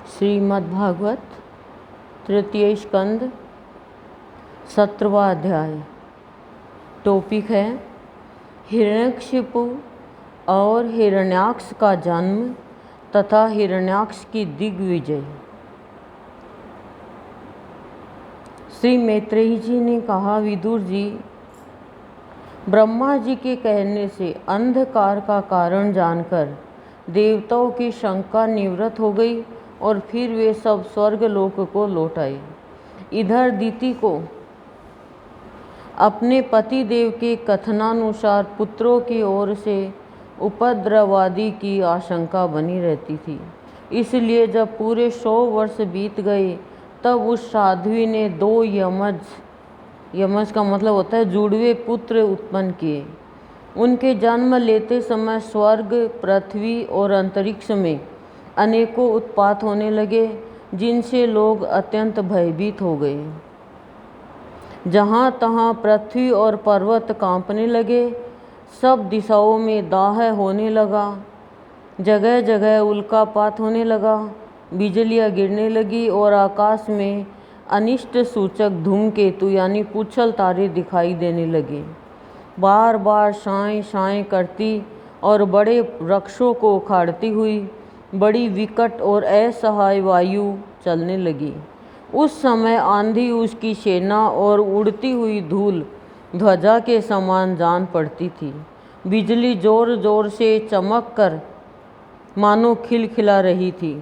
श्रीमद्भागवत तृतीय स्कंद 17वां अध्याय। टॉपिक है हिरण्यकशिपु और हिरण्याक्ष का जन्म तथा हिरण्याक्ष की दिग्विजय। श्री मैत्रेयी जी ने कहा, विदुर जी, ब्रह्मा जी के कहने से अंधकार का कारण जानकर देवताओं की शंका निवृत्त हो गई और फिर वे सब स्वर्ग लोक को लौट आए। इधर दिति को अपने पति देव के कथनानुसार पुत्रों की ओर से उपद्रवादि की आशंका बनी रहती थी। इसलिए जब पूरे 100 वर्ष बीत गए तब उस साध्वी ने 2 यमज का मतलब होता है जुड़वे पुत्र उत्पन्न किए। उनके जन्म लेते समय स्वर्ग, पृथ्वी और अंतरिक्ष में अनेकों उत्पात होने लगे, जिनसे लोग अत्यंत भयभीत हो गए। जहाँ तहाँ पृथ्वी और पर्वत कांपने लगे, सब दिशाओं में दाह होने लगा, जगह जगह उल्कापात होने लगा, बिजलियाँ गिरने लगी और आकाश में अनिष्ट सूचक धूमकेतु यानी पुच्छल तारे दिखाई देने लगे। बार बार शाएं शाएं करती और बड़े वृक्षों को उखाड़ती हुई बड़ी विकट और असहाय वायु चलने लगी। उस समय आंधी उसकी सेना और उड़ती हुई धूल ध्वजा के समान जान पड़ती थी। बिजली जोर जोर से चमक कर मानो खिलखिला रही थी।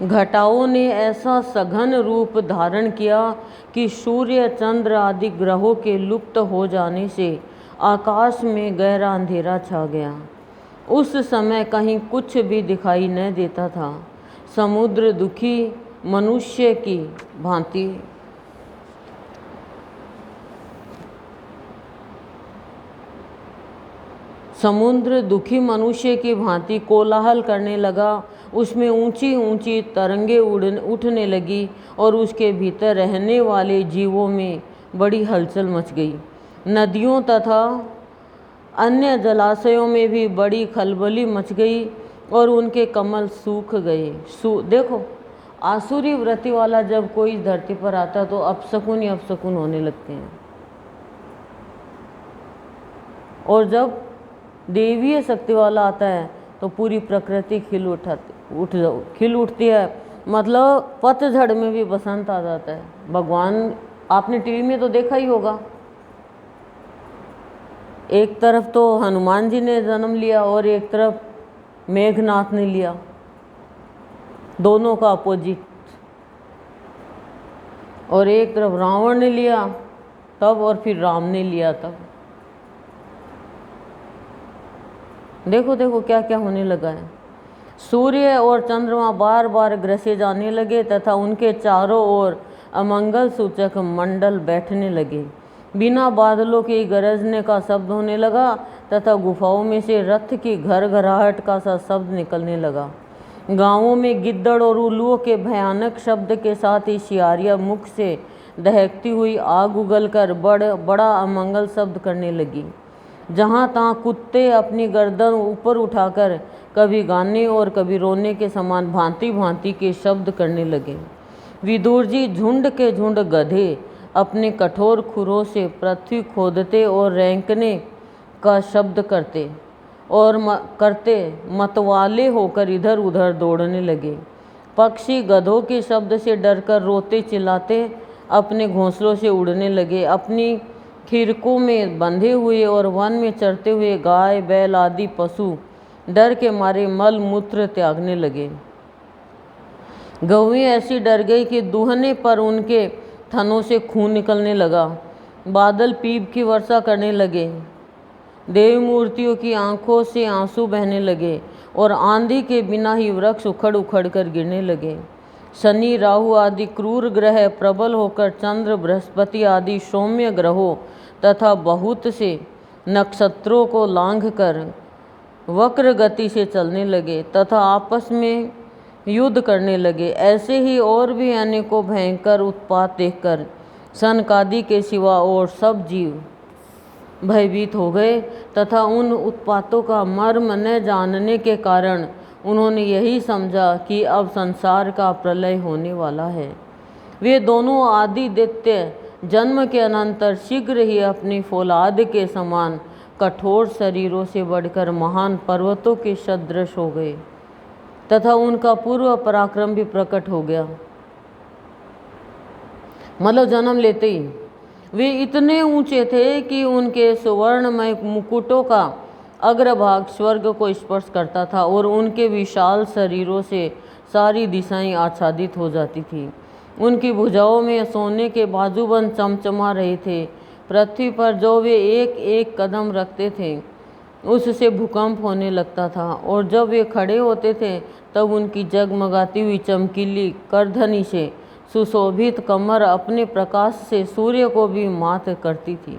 घटाओं ने ऐसा सघन रूप धारण किया कि सूर्य, चंद्र आदि ग्रहों के लुप्त हो जाने से आकाश में गहरा अंधेरा छा गया। उस समय कहीं कुछ भी दिखाई न देता था। समुद्र दुखी मनुष्य की भांति कोलाहल करने लगा। उसमें ऊंची ऊंची तरंगे उठने लगी और उसके भीतर रहने वाले जीवों में बड़ी हलचल मच गई। नदियों तथा अन्य जलाशयों में भी बड़ी खलबली मच गई और उनके कमल सूख गए। देखो, आसुरी वृत्ति वाला जब कोई धरती पर आता तो अपशकुन ही अपशकुन होने लगते हैं, और जब देवीय शक्ति वाला आता है तो पूरी प्रकृति खिल उठती है। मतलब पतझड़ में भी बसंत आ जाता है। भगवान, आपने टीवी में तो देखा ही होगा, एक तरफ तो हनुमान जी ने जन्म लिया और एक तरफ मेघनाथ ने लिया, दोनों का अपोजिट। और एक तरफ रावण ने लिया तब, और फिर राम ने लिया तब। देखो देखो क्या क्या होने लगा है। सूर्य और चंद्रमा बार बार ग्रसे जाने लगे तथा उनके चारों ओर अमंगल सूचक मंडल बैठने लगे। बिना बादलों के गरजने का शब्द होने लगा तथा गुफाओं में से रथ की घरघराहट का सा शब्द निकलने लगा। गांवों में गिद्दड़ और उल्लुओं के भयानक शब्द के साथ ही शियारियाँ मुख से दहकती हुई आग उगलकर बड़ा अमंगल शब्द करने लगी। जहाँ तहाँ कुत्ते अपनी गर्दन ऊपर उठाकर कभी गाने और कभी रोने के समान भांति भांति के शब्द करने लगे। विदुर जी, झुंड के झुंड गधे अपने कठोर खुरों से पृथ्वी खोदते और रेंकने का शब्द करते मतवाले होकर इधर उधर दौड़ने लगे। पक्षी गधों के शब्द से डरकर रोते चिल्लाते अपने घोंसलों से उड़ने लगे। अपनी खिरकों में बंधे हुए और वन में चरते हुए गाय, बैल आदि पशु डर के मारे मल मूत्र त्यागने लगे। गौएं ऐसी डर गई कि दूहने पर उनके थनों से खून निकलने लगा। बादल पीप की वर्षा करने लगे। देवी मूर्तियों की आंखों से आंसू बहने लगे और आंधी के बिना ही वृक्ष उखड़ उखड़ कर गिरने लगे। शनि, राहु आदि क्रूर ग्रह प्रबल होकर चंद्र, बृहस्पति आदि सौम्य ग्रहों तथा बहुत से नक्षत्रों को लांघकर वक्र गति से चलने लगे तथा आपस में युद्ध करने लगे। ऐसे ही और भी अनेकों भयंकर उत्पात देखकर सनकादि के सिवा और सब जीव भयभीत हो गए तथा उन उत्पातों का मर्म न जानने के कारण उन्होंने यही समझा कि अब संसार का प्रलय होने वाला है। वे दोनों आदि दैत्य जन्म के अनंतर शीघ्र ही अपनी फौलाद के समान कठोर शरीरों से बढ़कर महान पर्वतों के सदृश हो गए तथा उनका पूर्व पराक्रम भी प्रकट हो गया। मतलब जन्म लेते ही वे इतने ऊंचे थे कि उनके सुवर्णमय मुकुटों का अग्रभाग स्वर्ग को स्पर्श करता था और उनके विशाल शरीरों से सारी दिशाएं आच्छादित हो जाती थी। उनकी भुजाओं में सोने के बाजूबंद चमचमा रहे थे। पृथ्वी पर जो वे एक एक कदम रखते थे उससे भूकंप होने लगता था और जब वे खड़े होते थे तब उनकी जगमगाती हुई चमकीली करधनी से सुशोभित कमर अपने प्रकाश से सूर्य को भी मात करती थी।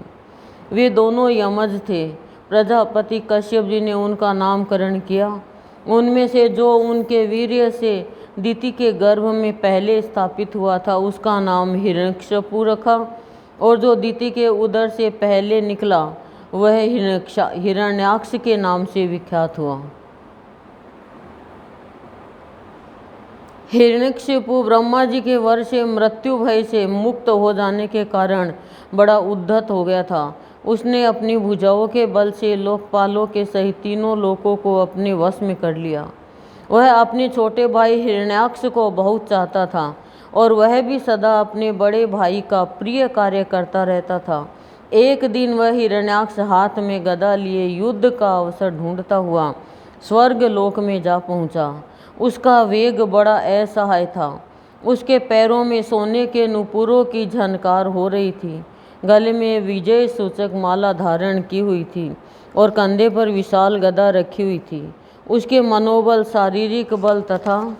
वे दोनों यमज थे। प्रजापति कश्यप जी ने उनका नामकरण किया। उनमें से जो उनके वीर्य से दिति के गर्भ में पहले स्थापित हुआ था उसका नाम हिरण्यकशिपु रखा और जो दिति के उदर से पहले निकला वह हिरण्याक्ष के नाम से विख्यात हुआ। हिरण्यकशिपु ब्रह्मा जी के वर से मृत्यु भय से मुक्त हो जाने के कारण बड़ा उद्धत हो गया था। उसने अपनी भुजाओं के बल से लोकपालों के सहित तीनों लोकों को अपने वश में कर लिया। वह अपने छोटे भाई हिरण्याक्ष को बहुत चाहता था और वह भी सदा अपने बड़े भाई का प्रिय कार्य करता रहता था। एक दिन वह हिरण्याक्ष हाथ में गदा लिए युद्ध का अवसर ढूंढता हुआ स्वर्ग लोक में जा पहुंचा। उसका वेग बड़ा असहाय था। उसके पैरों में सोने के नुपुरों की झनकार हो रही थी। गले में विजय सूचक माला धारण की हुई थी और कंधे पर विशाल गदा रखी हुई थी। उसके मनोबल, शारीरिक बल तथा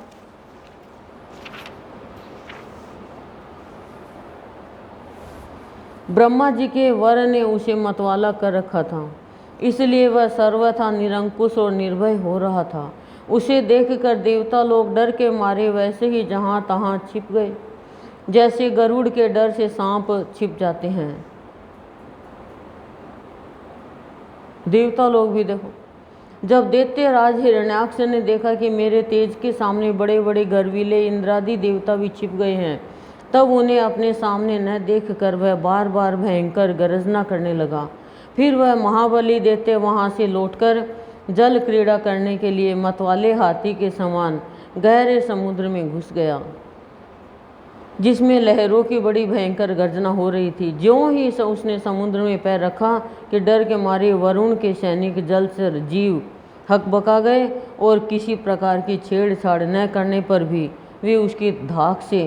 ब्रह्मा जी के वर ने उसे मतवाला कर रखा था, इसलिए वह सर्वथा निरंकुश और निर्भय हो रहा था। उसे देखकर देवता लोग डर के मारे वैसे ही जहाँ तहाँ छिप गए, जैसे गरुड़ के डर से सांप छिप जाते हैं। देवता लोग भी देखो, जब दैत्य राज हिरण्याक्ष ने देखा कि मेरे तेज के सामने बड़े बड़े गर्वीले इंद्रादि देवता भी छिप गए हैं, तब उन्हें अपने सामने न देख कर वह बार बार भयंकर गर्जना करने लगा। फिर वह महाबली दैत्य वहाँ से लौटकर जल क्रीड़ा करने के लिए मतवाले हाथी के समान गहरे समुद्र में घुस गया, जिसमें लहरों की बड़ी भयंकर गर्जना हो रही थी। ज्यों ही उसने समुद्र में पैर रखा कि डर के मारे वरुण के सैनिक जलचर जीव हकबका गए और किसी प्रकार की छेड़छाड़ न करने पर भी वे उसकी धाक से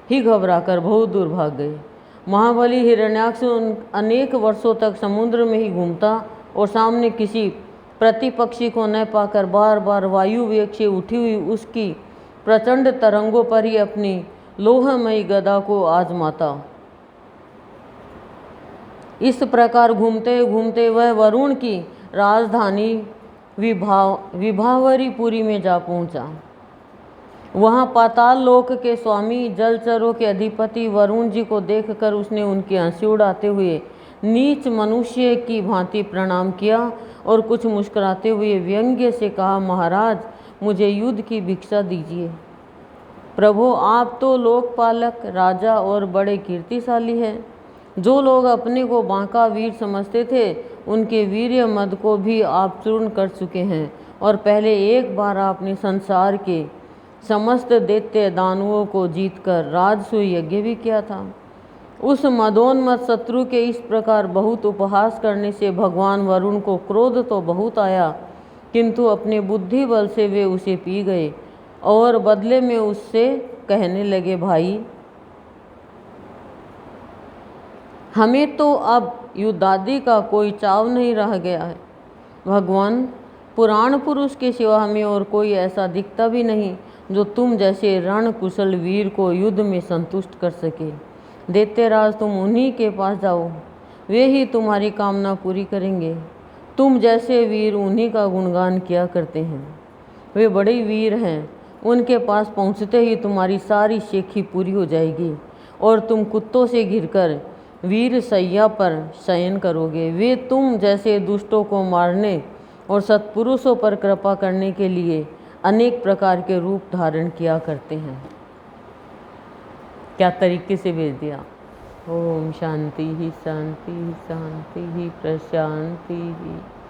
ही घबराकर बहुत दूर भाग गए। महाबली हिरण्याक्ष अनेक वर्षों तक समुद्र में ही घूमता और सामने किसी प्रतिपक्षी को न पाकर बार बार वायु वेग से उठी हुई उसकी प्रचंड तरंगों पर ही अपनी लोहमयी गदा को आजमाता। इस प्रकार घूमते घूमते वह वरुण की राजधानी विभावरीपुरी में जा पहुंचा। वहां पाताल लोक के स्वामी जलचरों के अधिपति वरुण जी को देखकर उसने उनकी हंसी उड़ाते हुए नीच मनुष्य की भांति प्रणाम किया और कुछ मुस्कुराते हुए व्यंग्य से कहा, महाराज मुझे युद्ध की भिक्षा दीजिए। प्रभु आप तो लोकपालक, राजा और बड़े कीर्तिशाली हैं। जो लोग अपने को बांका वीर समझते थे उनके वीर्य मद को भी आप चूर्ण कर चुके हैं और पहले एक बार आपने संसार के समस्त दैत्य दानवों को जीतकर राजसूय यज्ञ भी किया था। उस मदोन्मत्त शत्रु के इस प्रकार बहुत उपहास करने से भगवान वरुण को क्रोध तो बहुत आया, किंतु अपने बुद्धि बल से वे उसे पी गए और बदले में उससे कहने लगे, भाई हमें तो अब युद्धादि का कोई चाव नहीं रह गया है। भगवान पुराण पुरुष के सिवा हमें और कोई ऐसा दिखता भी नहीं जो तुम जैसे रण कुशल वीर को युद्ध में संतुष्ट कर सके। दैत्यराज तुम उन्हीं के पास जाओ, वे ही तुम्हारी कामना पूरी करेंगे। तुम जैसे वीर उन्हीं का गुणगान किया करते हैं, वे बड़े वीर हैं। उनके पास पहुंचते ही तुम्हारी सारी शेखी पूरी हो जाएगी और तुम कुत्तों से घिरकर वीर सैया पर शयन करोगे। वे तुम जैसे दुष्टों को मारने और सत्पुरुषों पर कृपा करने के लिए अनेक प्रकार के रूप धारण किया करते हैं। क्या तरीके से भेज दिया। ओम शांति ही शांति ही शांति ही प्रशांति ही।